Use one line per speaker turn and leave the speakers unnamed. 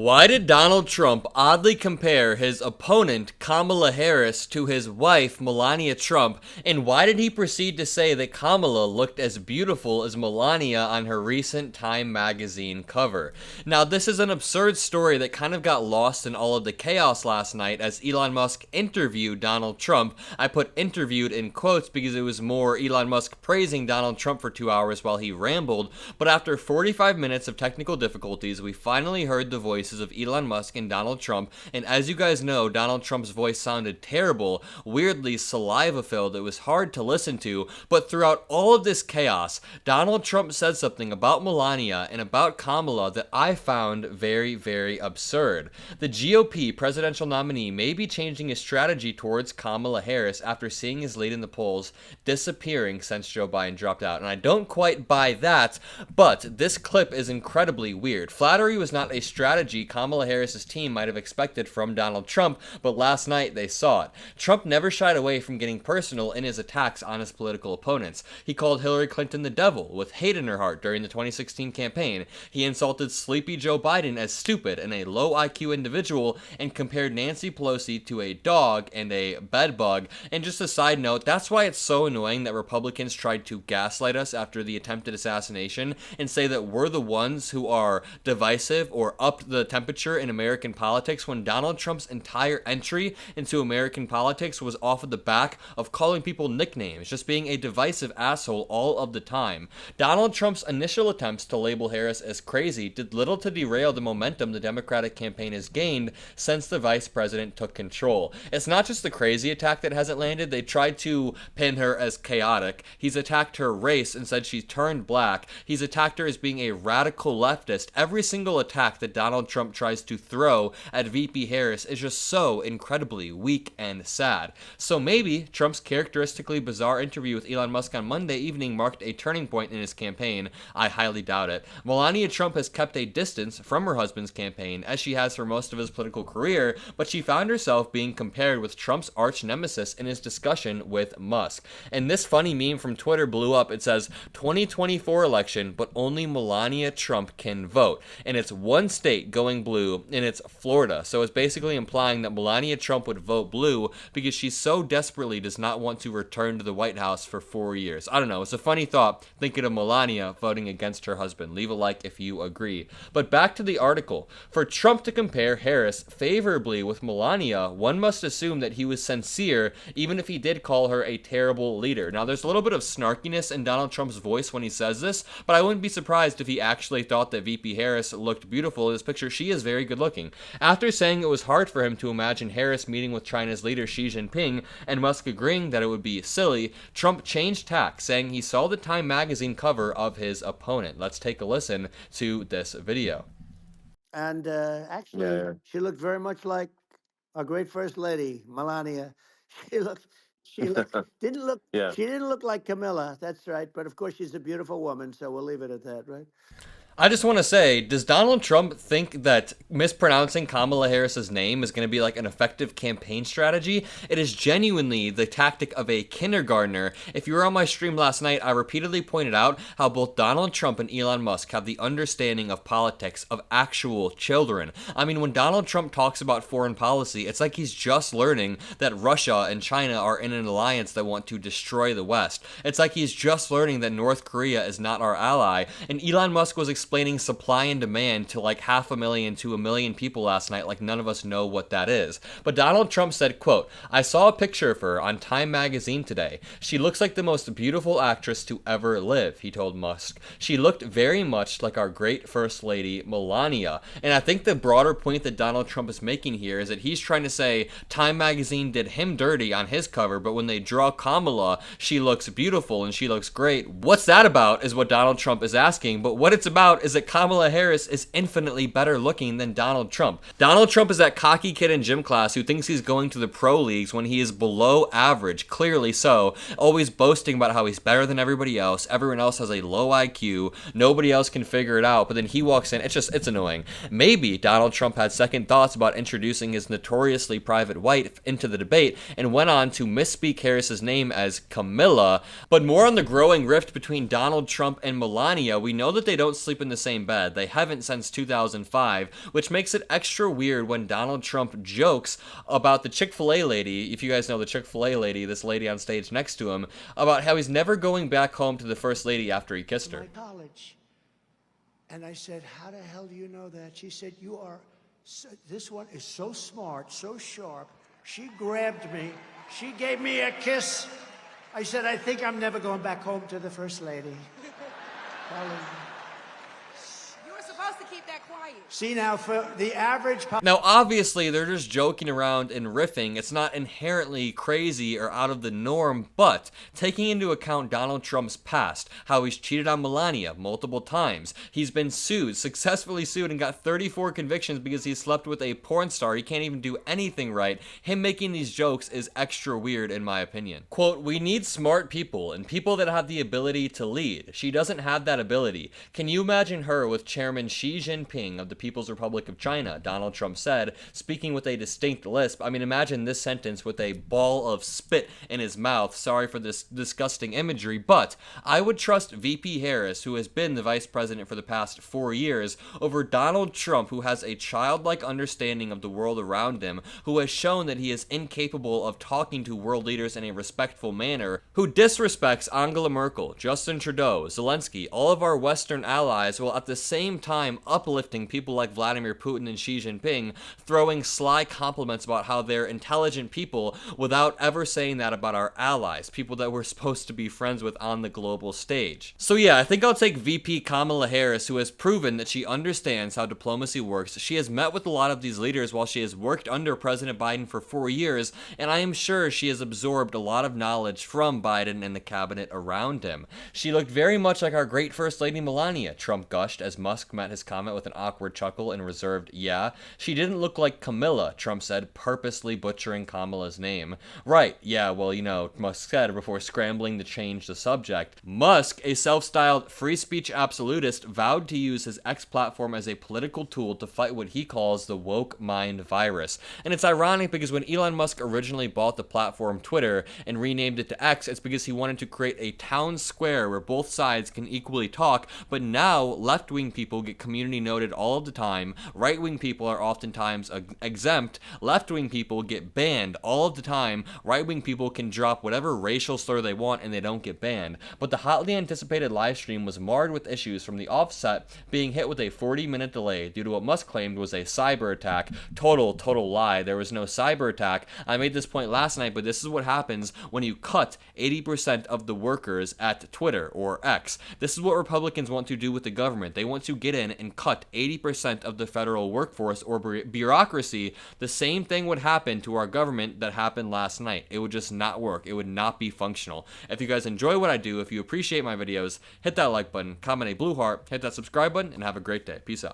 Why did Donald Trump oddly compare his opponent, Kamala Harris, to his wife, Melania Trump? And why did he proceed to say that Kamala looked as beautiful as Melania on her recent Time magazine cover? Now, this is an absurd story that kind of got lost in all of the chaos last night as Elon Musk interviewed Donald Trump. I put interviewed in quotes because it was more Elon Musk praising Donald Trump for 2 hours while he rambled. But after 45 minutes of technical difficulties, we finally heard the voices of Elon Musk and Donald Trump, and as you guys know, Donald Trump's voice sounded terrible, weirdly saliva-filled. It was hard to listen to, but throughout all of this chaos, Donald Trump said something about Melania and about Kamala that I found very, very absurd. The GOP presidential nominee may be changing his strategy towards Kamala Harris after seeing his lead in the polls disappearing since Joe Biden dropped out, and I don't quite buy that, but this clip is incredibly weird. Flattery was not a strategy Kamala Harris's team might have expected from Donald Trump, but last night they saw it. Trump never shied away from getting personal in his attacks on his political opponents. He called Hillary Clinton the devil with hate in her heart during the 2016 campaign. He insulted sleepy Joe Biden as stupid and a low IQ individual and compared Nancy Pelosi to a dog and a bedbug. And just a side note, that's why it's so annoying that Republicans tried to gaslight us after the attempted assassination and say that we're the ones who are divisive or up the temperature in American politics when Donald Trump's entire entry into American politics was off of the back of calling people nicknames, just being a divisive asshole all of the time. Donald Trump's initial attempts to label Harris as crazy did little to derail the momentum the Democratic campaign has gained since the vice president took control. It's not just the crazy attack that hasn't landed. They tried to pin her as chaotic. He's attacked her race and said she turned black. He's attacked her as being a radical leftist. Every single attack that Donald Trump tries to throw at VP Harris is just so incredibly weak and sad. So maybe Trump's characteristically bizarre interview with Elon Musk on Monday evening marked a turning point in his campaign. I highly doubt it. Melania Trump has kept a distance from her husband's campaign, as she has for most of his political career, but she found herself being compared with Trump's arch nemesis in his discussion with Musk. And this funny meme from Twitter blew up. It says, 2024 election, but only Melania Trump can vote. And it's one state going blue, and it's Florida. So it's basically implying that Melania Trump would vote blue because she so desperately does not want to return to the White House for 4 years. I don't know. It's a funny thought thinking of Melania voting against her husband. Leave a like if you agree. But back to the article. For Trump to compare Harris favorably with Melania, one must assume that he was sincere, even if he did call her a terrible leader. Now, there's a little bit of snarkiness in Donald Trump's voice when he says this, but I wouldn't be surprised if he actually thought that VP Harris looked beautiful in this picture. She is very good looking. After saying it was hard for him to imagine Harris meeting with China's leader Xi Jinping and Musk agreeing that it would be silly, Trump changed tack, saying he saw the Time magazine cover of his opponent. Let's take a listen to this video.
And actually, she looked very much like our great first lady, Melania. She didn't look,
Yeah.
she didn't look like Camilla. That's right. But of course, she's a beautiful woman, so we'll leave it at that, right?
I just want to say, does Donald Trump think that mispronouncing Kamala Harris's name is going to be like an effective campaign strategy? It is genuinely the tactic of a kindergartner. If you were on my stream last night, I repeatedly pointed out how both Donald Trump and Elon Musk have the understanding of politics of actual children. I mean, when Donald Trump talks about foreign policy, it's like he's just learning that Russia and China are in an alliance that want to destroy the West. It's like he's just learning that North Korea is not our ally. And Elon Musk was explaining supply and demand to like 500,000 to 1 million people last night like none of us know what that is. But Donald Trump said, quote, "I saw a picture of her on Time magazine today. She looks like the most beautiful actress to ever live," he told Musk. "She looked very much like our great first lady, Melania." And I think the broader point that Donald Trump is making here is that he's trying to say Time magazine did him dirty on his cover, but when they draw Kamala, she looks beautiful and she looks great. What's that about is what Donald Trump is asking, but what it's about is that Kamala Harris is infinitely better looking than Donald Trump. Donald Trump is that cocky kid in gym class who thinks he's going to the pro leagues when he is below average, clearly so, always boasting about how he's better than everybody else. Everyone else has a low IQ. Nobody else can figure it out, but then he walks in. It's annoying. Maybe Donald Trump had second thoughts about introducing his notoriously private wife into the debate and went on to misspeak Harris's name as Camilla. But more on the growing rift between Donald Trump and Melania. We know that they don't sleep sleep in the same bed. They haven't since 2005, which makes it extra weird when Donald Trump jokes about the Chick-fil-A lady, if you guys know the Chick-fil-A lady, this lady on stage next to him, about how he's never going back home to the first lady after he kissed her.
My college. And I said, how the hell do you know that? She said, you are, this one is so smart, so sharp. She grabbed me. She gave me a kiss. I said, I think I'm never going back home to the first lady.
You were supposed to keep that quiet.
See, now, for the average...
Now, obviously, they're just joking around and riffing. It's not inherently crazy or out of the norm, but taking into account Donald Trump's past, how he's cheated on Melania multiple times, he's been sued, successfully sued, and got 34 convictions because he slept with a porn star. He can't even do anything right. Him making these jokes is extra weird, in my opinion. Quote, we need smart people and people that have the ability to lead. She doesn't have that ability. Can you imagine her with Chairman Xi Jinping of the People's Republic of China? Donald Trump said, speaking with a distinct lisp. I mean, imagine this sentence with a ball of spit in his mouth. Sorry for this disgusting imagery, but I would trust VP Harris, who has been the vice president for the past 4 years, over Donald Trump, who has a childlike understanding of the world around him, who has shown that he is incapable of talking to world leaders in a respectful manner, who disrespects Angela Merkel, Justin Trudeau, Zelensky, all of our Western allies, while at the same time uplifting people like Vladimir Putin and Xi Jinping, throwing sly compliments about how they're intelligent people without ever saying that about our allies, people that we're supposed to be friends with on the global stage. So yeah, I think I'll take VP Kamala Harris, who has proven that she understands how diplomacy works. She has met with a lot of these leaders while she has worked under President Biden for 4 years, and I am sure she has absorbed a lot of knowledge from Biden and the cabinet around him. She looked very much like our great First Lady Melania, Trump gushed as Musk met his comment with an awkward chuckle and reserved, yeah. She didn't look like Camilla, Trump said, purposely butchering Kamala's name. Right, yeah, well, you know, Musk said before scrambling to change the subject. Musk, a self-styled free speech absolutist, vowed to use his X platform as a political tool to fight what he calls the woke mind virus. And it's ironic because when Elon Musk originally bought the platform Twitter and renamed it to X, it's because he wanted to create a town square where both sides can equally talk, but now left-wing people get community noted all of the time, right-wing people are oftentimes exempt, left-wing people get banned all of the time, right-wing people can drop whatever racial slur they want and they don't get banned. But the hotly anticipated live stream was marred with issues from the offset being hit with a 40-minute delay due to what Musk claimed was a cyber attack. Total lie. There was no cyber attack. I made this point last night, but this is what happens when you cut 80% of the workers at Twitter or X. This is what Republicans want to do with the government. They want to get in and cut 80% of the federal workforce or bureaucracy. The same thing would happen to our government that happened last night. It would just not work. It would not be functional. If you guys enjoy what I do, if you appreciate my videos, hit that like button, comment a blue heart, hit that subscribe button, and have a great day. Peace out.